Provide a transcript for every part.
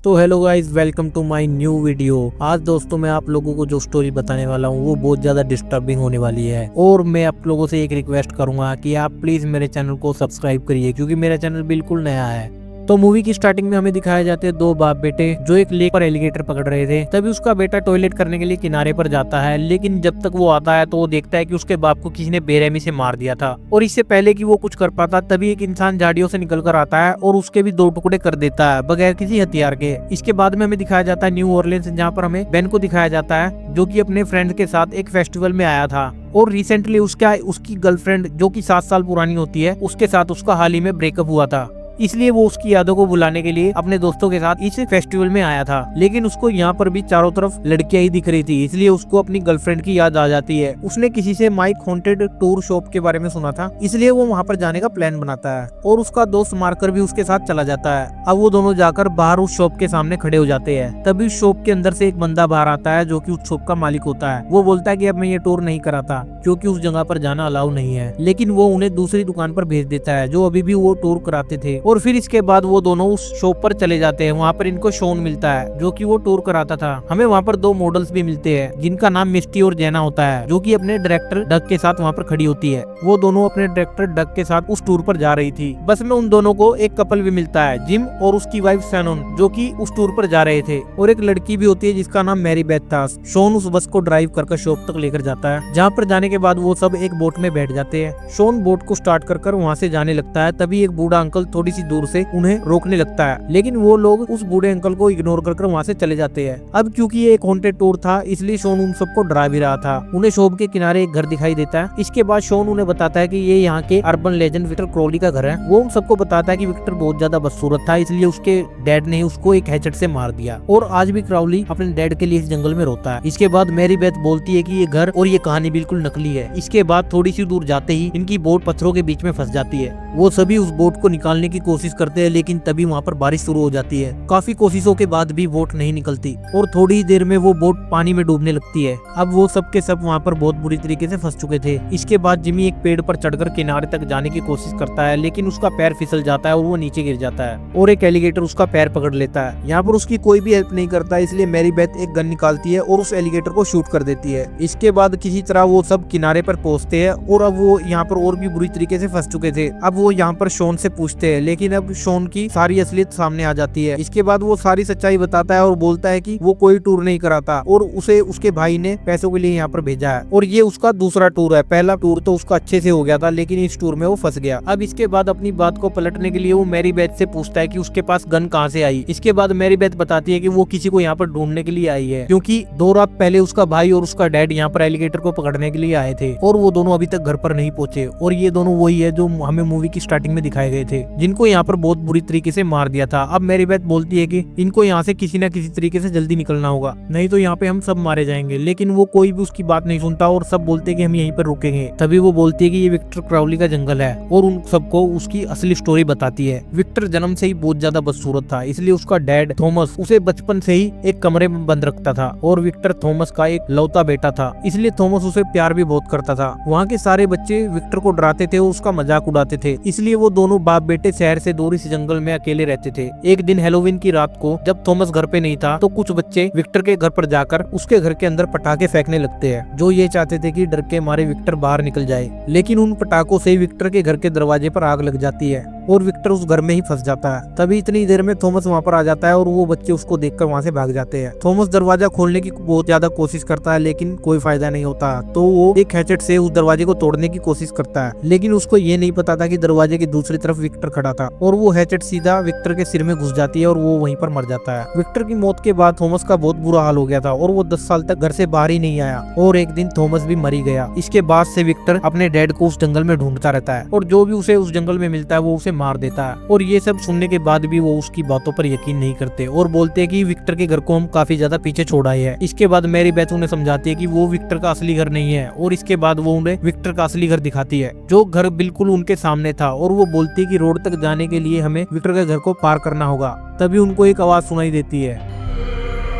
तो hello guys, welcome to my new video. आज दोस्तों मैं आप लोगों को जो स्टोरी बताने वाला हूँ वो बहुत ज्यादा डिस्टर्बिंग होने वाली है और मैं आप लोगों से एक रिक्वेस्ट करूंगा कि आप प्लीज मेरे चैनल को सब्सक्राइब करिए क्योंकि मेरा चैनल बिल्कुल नया है। तो मूवी की स्टार्टिंग में हमें दिखाया जाते हैं दो बाप बेटे जो एक लेक पर एलिगेटर पकड़ रहे थे। तभी उसका बेटा टॉयलेट करने के लिए किनारे पर जाता है, लेकिन जब तक वो आता है तो वो देखता है कि उसके बाप को किसी ने बेरहमी से मार दिया था और इससे पहले कि वो कुछ कर पाता तभी एक इंसान झाड़ियों से निकल कर आता है और उसके भी दो टुकड़े कर देता है बगैर किसी हथियार के। इसके बाद में हमें दिखाया जाता है न्यू ऑरलियंस, जहाँ पर हमें बेन को दिखाया जाता है जो कि अपने फ्रेंड के साथ एक फेस्टिवल में आया था और रिसेंटली उसकी गर्लफ्रेंड जो कि 7 साल पुरानी होती है उसके साथ उसका हाल ही में ब्रेकअप हुआ था। इसलिए वो उसकी यादों को भुलाने के लिए अपने दोस्तों के साथ इस फेस्टिवल में आया था, लेकिन उसको यहाँ पर भी चारों तरफ लड़कियां ही दिख रही थी, इसलिए उसको अपनी गर्लफ्रेंड की याद आ जाती है। उसने किसी से माइक हॉन्टेड टूर शॉप के बारे में सुना था, इसलिए वो वहाँ पर जाने का प्लान बनाता है और उसका दोस्त मार्कर भी उसके साथ चला जाता है। अब वो दोनों जाकर बाहर उस शॉप के सामने खड़े हो जाते हैं। तभी उस शॉप के अंदर से एक बंदा बाहर आता है जो कि उस शॉप का मालिक होता है। वो बोलता है कि अब मैं ये टूर नहीं कराता क्योंकि उस जगह पर जाना अलाउ नहीं है, लेकिन वो उन्हें दूसरी दुकान पर भेज देता है जो अभी भी वो टूर कराते थे। और फिर इसके बाद वो दोनों उस शॉप पर चले जाते हैं। वहाँ पर इनको शॉन मिलता है जो कि वो टूर कराता था। हमें वहाँ पर दो मॉडल्स भी मिलते हैं जिनका नाम मिस्टी और जैना होता है, जो कि अपने डायरेक्टर डग के साथ वहाँ पर खड़ी होती है। वो दोनों अपने डायरेक्टर डग के साथ उस टूर पर जा रही थी। बस में उन दोनों को एक कपल भी मिलता है, जिम और उसकी वाइफ शैनन, जो कि उस टूर पर जा रहे थे, और एक लड़की भी होती है जिसका नाम मैरी बेथ था। शॉन उस बस को ड्राइव कर शॉप तक लेकर जाता है, जहाँ पर जाने के बाद वो सब एक बोट में बैठ जाते हैं। शॉन बोट को स्टार्ट कर वहाँ से जाने लगता है। तभी एक बूढ़ा अंकल थोड़ी सी दूर से उन्हें रोकने लगता है, लेकिन वो लोग उस बूढ़े अंकल को इग्नोर कर वहाँ से चले जाते हैं। अब क्योंकि ये एक हॉन्टेड टूर था इसलिए शॉन उन सबको डरा भी रहा था। उन्हें शॉप के किनारे एक घर दिखाई देता है। इसके बाद शॉन उन्हें बताता है कि ये यहाँ के अर्बन लेजेंड विक्टर क्राउली का घर है। वो उन सबको बताता है कि विक्टर बहुत ज्यादा बदसूरत था, इसलिए उसके डैड ने उसको एक हैचेट से मार दिया और आज भी क्राउली अपने डैड के लिए इस जंगल में रोता है। इसके बाद मैरी बेथ बोलती है कि ये घर और ये कहानी बिल्कुल नकली है। इसके बाद थोड़ी सी दूर जाते ही इनकी बोट पत्थरों के बीच में फंस जाती है। वो सभी उस बोट को निकालने की कोशिश करते हैं, लेकिन तभी वहाँ पर बारिश शुरू हो जाती है। काफी कोशिशों के बाद भी बोट नहीं निकलती और थोड़ी ही देर में वो बोट पानी में डूबने लगती है। अब वो सब के सब वहाँ पर बहुत बुरी तरीके से फंस चुके थे। इसके बाद जिमी एक पेड़ पर चढ़कर किनारे तक जाने की कोशिश करता है, लेकिन उसका पैर फिसल जाता है और वो नीचे गिर जाता है और एक एलिगेटर उसका पैर पकड़ लेता है। यहाँ पर उसकी कोई भी हेल्प नहीं करता, इसलिए मैरी बेथ एक गन निकालती है और उस एलिगेटर को शूट कर देती है। इसके बाद किसी तरह वो सब किनारे पर पहुंचते हैं और अब वो यहाँ पर और भी बुरी तरीके से फंस चुके थे। अब वो यहाँ पर शॉन से पूछते हैं, लेकिन अब शॉन की सारी असलियत सामने आ जाती है। इसके बाद वो सारी सच्चाई बताता है और बोलता है कि वो कोई टूर नहीं कराता और उसे उसके भाई ने पैसों के लिए यहाँ पर भेजा है और ये उसका दूसरा टूर है। पहला टूर तो उसका अच्छे से हो गया था, लेकिन इस टूर में वो फंस गया। अब इसके बाद अपनी बात को पलटने के लिए वो मैरी बेथ से पूछता है कि उसके पास गन कहाँ से आई। इसके बाद मैरी बेथ बताती है कि वो किसी को यहाँ पर ढूंढने के लिए आई है, क्योंकि 2 रात पहले उसका भाई और उसका डैड यहाँ पर एलिगेटर को पकड़ने के लिए आए थे और वो दोनों अभी तक घर पर नहीं पहुंचे। और ये दोनों वही है जो हमें मूवी की स्टार्टिंग में दिखाए गए थे, जिनको यहाँ पर बहुत बुरी तरीके से मार दिया था। अब मैरी बेथ बोलती है कि इनको यहाँ से किसी न किसी तरीके से जल्दी निकलना होगा, नहीं तो यहाँ पे हम सब मारे जाएंगे। लेकिन वो कोई भी उसकी बात नहीं सुनता और सब बोलते हैं कि हम यहीं पर रुकेंगे। तभी वो बोलती है कि ये विक्टर क्राउली का जंगल है और उन सबको उसकी असली स्टोरी बताती है। विक्टर जन्म से ही बहुत ज्यादा बदसूरत था, इसलिए उसका डैड थॉमस उसे बचपन से ही एक कमरे में बंद रखता था और विक्टर थॉमस का एक लौता बेटा था, इसलिए थॉमस उसे प्यार भी बहुत करता था। वहाँ के सारे बच्चे विक्टर को डराते थे और उसका मजाक उड़ाते थे, इसलिए वो दोनों बाप बेटे शहर से दूर इस जंगल में अकेले रहते थे। एक दिन हेलोवीन की रात को जब थॉमस घर पे नहीं था तो कुछ बच्चे विक्टर के घर पर जाकर उसके घर के अंदर पटाखे फेंकने लगते हैं, जो ये चाहते थे कि डर के मारे विक्टर बाहर निकल जाए। लेकिन उन पटाखों से विक्टर के घर के दरवाजे पर आग लग जाती है और विक्टर उस घर में ही फंस जाता है। तभी इतनी देर में थॉमस वहाँ पर आ जाता है और वो बच्चे उसको देखकर वहाँ से भाग जाते हैं। थॉमस दरवाजा खोलने की बहुत ज्यादा कोशिश करता है, लेकिन कोई फायदा नहीं होता। तो वो एक हैचेट से उस दरवाजे को तोड़ने की कोशिश करता है, लेकिन उसको ये नहीं पता था कि दरवाजे की दूसरी तरफ विक्टर खड़ा था और वो हैचेट सीधा विक्टर के सिर में घुस जाती है और वो वहीं पर मर जाता है। विक्टर की मौत के बाद थॉमस का बहुत बुरा हाल हो गया था और वो 10 साल तक घर से बाहर ही नहीं आया और एक दिन थॉमस भी मरी गया। इसके बाद से विक्टर अपने डैड को उस जंगल में ढूंढता रहता है और जो भी उसे उस जंगल में मिलता है वो उसे मार देता है। और ये सब सुनने के बाद भी वो उसकी बातों पर यकीन नहीं करते और बोलते हैं कि विक्टर के घर को हम काफी ज्यादा पीछे छोड़ आए हैं। इसके बाद मैरी बेथ उन्हें समझाती है कि वो विक्टर का असली घर नहीं है और इसके बाद वो उन्हें विक्टर का असली घर दिखाती है, जो घर बिल्कुल उनके सामने था। और वो बोलती है कि रोड तक जाने के लिए हमें विक्टर के घर को पार करना होगा। तभी उनको एक आवाज सुनाई देती है।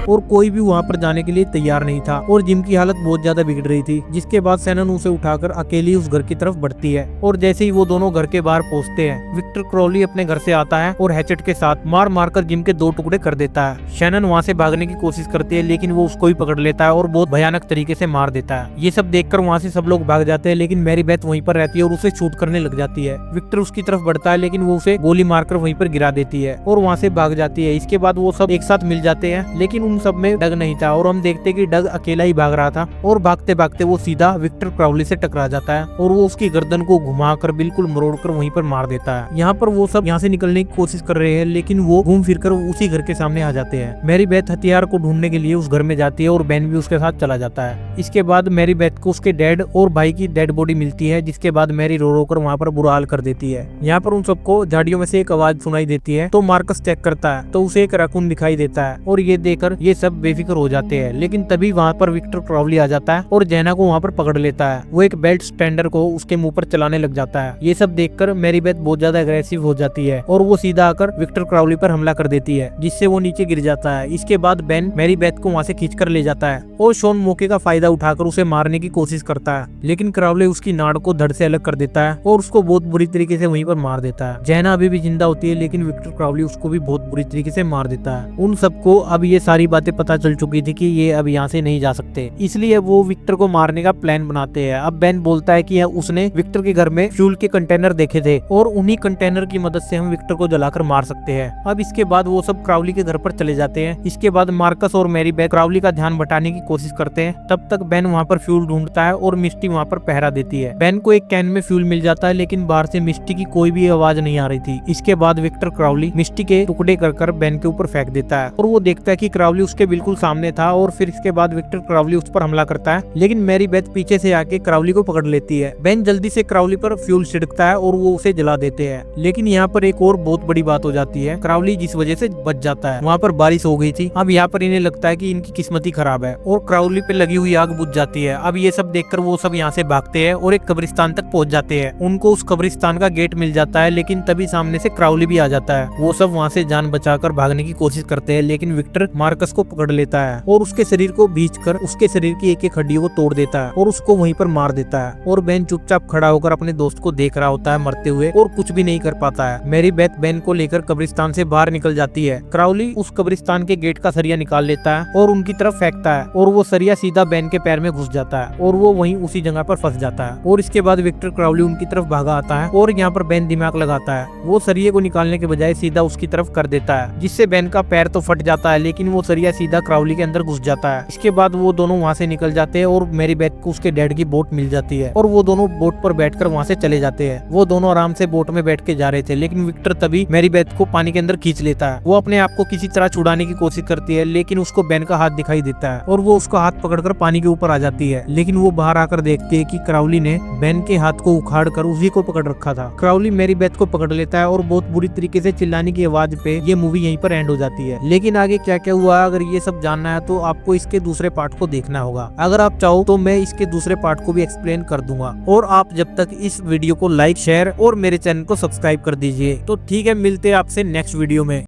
और कोई भी वहाँ पर जाने के लिए तैयार नहीं था और जिम की हालत बहुत ज्यादा बिगड़ रही थी। जिसके बाद शैनन उसे उठाकर अकेली उस घर की तरफ बढ़ती है और जैसे ही वो दोनों घर के बाहर पहुंचते हैं, विक्टर क्रॉवली अपने घर से आता है और हैचेट के साथ मार मारकर जिम के 2 टुकड़े कर देता है। शैनन वहाँ से भागने की कोशिश करती है लेकिन वो उसको ही पकड़ लेता है और बहुत भयानक तरीके से मार देता है। ये सब देखकर वहाँ से सब लोग भाग जाते हैं लेकिन मैरी बेथ वहीं पर रहती है और उसे शूट करने लग जाती है। विक्टर उसकी तरफ बढ़ता है लेकिन वो उसे गोली मारकर वहीं पर गिरा देती है और वहाँ से भाग जाती है। इसके बाद वो सब एक साथ मिल जाते हैं लेकिन उन सब में डग नहीं था और हम देखते कि डग अकेला ही भाग रहा था और भागते भागते वो सीधा विक्टर क्रॉवली से टकरा जाता है और वो उसकी गर्दन को घुमाकर बिल्कुल मरोड़कर वहीं पर मार देता है। यहाँ पर वो सब यहाँ से निकलने की कोशिश कर रहे हैं लेकिन वो घूम फिरकर उसी घर के सामने आ जाते हैं। मैरी बेथ हथियार को ढूंढने के लिए उस घर में जाती है और बेन भी उसके साथ चला जाता है। इसके बाद मैरी बेथ को उसके डैड और भाई की डेड बॉडी मिलती है जिसके बाद मैरी रो रो कर वहाँ पर बुरा हाल कर देती है। यहाँ पर उन सबको झाड़ियों में से एक आवाज सुनाई देती है तो मार्कस चेक करता है तो उसे एक रैकून दिखाई देता है और ये देखकर ये सब बेफिक्र हो जाते हैं। लेकिन तभी वहाँ पर विक्टर क्रॉवली आ जाता है और जेना को वहाँ पर पकड़ लेता है। वो एक बेल्ट स्टैंडर को उसके मुंह पर चलाने लग जाता है। ये सब देखकर मैरी बेथ बहुत ज्यादा अग्रेसिव हो जाती है और वो सीधा आकर विक्टर क्रॉवली पर हमला कर देती है जिससे वो नीचे गिर जाता है। इसके बाद बेन मैरी बेथ को वहाँ से खींचकर ले जाता है और शॉन मौके का फायदा उठाकर उसे मारने की कोशिश करता है लेकिन क्रॉवली उसकी नाड़ को धड़ से अलग कर देता है और उसको बहुत बुरी तरीके से वहीं पर मार देता है। जेना अभी भी जिंदा होती है लेकिन विक्टर क्रॉवली उसको भी बहुत बुरी तरीके से मार देता है। उन सबको अब ये सारी बातें पता चल चुकी थी कि ये अब यहाँ से नहीं जा सकते, इसलिए वो विक्टर को मारने का प्लान बनाते हैं। अब बेन बोलता है कि उसने विक्टर के घर में फ्यूल के कंटेनर देखे थे और उन्हीं कंटेनर की मदद से हम विक्टर को जलाकर मार सकते हैं। अब इसके बाद वो सब क्रॉवली के घर पर चले जाते हैं। इसके बाद मार्कस और मैरी बेथ क्रॉवली का ध्यान बटाने की कोशिश करते हैं। तब तक बेन वहाँ पर फ्यूल ढूंढता है और मिस्टी वहाँ पर पहरा देती है। बेन को एक कैन में फ्यूल मिल जाता है लेकिन बाहर से मिस्टी की कोई भी आवाज नहीं आ रही थी। इसके बाद विक्टर क्रॉवली मिस्टी के टुकड़े कर बेन के ऊपर फेंक देता है और वो देखता है कि क्रॉवली उसके बिल्कुल सामने था और फिर इसके बाद विक्टर क्रॉवली उस पर हमला करता है लेकिन मैरी बेथ पीछे से आके क्रॉवली को पकड़ लेती है। बेन जल्दी से क्रॉवली पर फ्यूल छिड़कता है और वो उसे जला देते हैं। लेकिन यहाँ पर एक और बहुत बड़ी बात हो जाती है, क्रॉवली जिस वजह से बच जाता है। वहाँ पर बारिश हो गई थी। अब यहाँ पर इन्हें लगता है कि इनकी किस्मत ही खराब है और क्रॉवली पे लगी हुई आग बुझ जाती है। अब ये सब देखकर वो सब यहाँ से भागते हैं और एक कब्रिस्तान तक पहुंच जाते हैं। उनको उस कब्रिस्तान का गेट मिल जाता है लेकिन तभी सामने से क्रॉवली भी आ जाता है। वो सब वहाँ से जान बचाकर भागने की कोशिश करते हैं लेकिन विक्टर मार्कस को पकड़ लेता है और उसके शरीर को भींचकर उसके शरीर की एक एक हड्डियों को तोड़ देता है और उसको वहीं पर मार देता है। और बेन चुपचाप खड़ा होकर अपने दोस्त को देख रहा होता है मरते हुए और कुछ भी नहीं कर पाता है। मैरी बेथ बेन को लेकर कब्रिस्तान से बाहर निकल जाती है। क्रॉवली उस कब्रिस्तान के गेट का सरिया निकाल लेता है और उनकी तरफ फेंकता है और वो सरिया सीधा बेन के पैर में घुस जाता है और वो वहीं उसी जगह पर फंस जाता है। और इसके बाद विक्टर क्रॉवली उनकी तरफ भागा आता है और यहाँ पर बेन दिमाग लगाता है। वो सरिये को निकालने के बजाय सीधा उसकी तरफ कर देता है जिससे बेन का पैर तो फट जाता है लेकिन वो सरिया सीधा क्रॉवली के अंदर घुस जाता है। इसके बाद वो दोनों वहाँ से निकल जाते हैं और मैरी बेथ को उसके डैड की बोट मिल जाती है और वो दोनों बोट पर बैठकर वहाँ से चले जाते हैं। वो दोनों आराम से बोट में बैठ के जा रहे थे लेकिन विक्टर तभी मैरी बेथ को पानी के अंदर खींच लेता है। वो अपने आप को किसी तरह छुड़ाने की कोशिश करती है लेकिन उसको बेन का हाथ दिखाई देता है और वो उसका हाथ पकड़कर पानी के ऊपर आ जाती है। लेकिन वो बाहर आकर देखती है कि क्रॉवली ने बेन के हाथ को उखाड़ कर उसी को पकड़ रखा था। क्रॉवली मैरी बेथ को पकड़ लेता है और बहुत बुरी तरीके से चिल्लाने की आवाज पे ये मूवी यहीं पर एंड हो जाती है। लेकिन आगे क्या क्या हुआ अगर ये सब जानना है तो आपको इसके दूसरे पार्ट को देखना होगा। अगर आप चाहो तो मैं इसके दूसरे पार्ट को भी एक्सप्लेन कर दूंगा। और आप जब तक इस वीडियो को लाइक शेयर और मेरे चैनल को सब्सक्राइब कर दीजिए। तो ठीक है, मिलते हैं आपसे नेक्स्ट वीडियो में।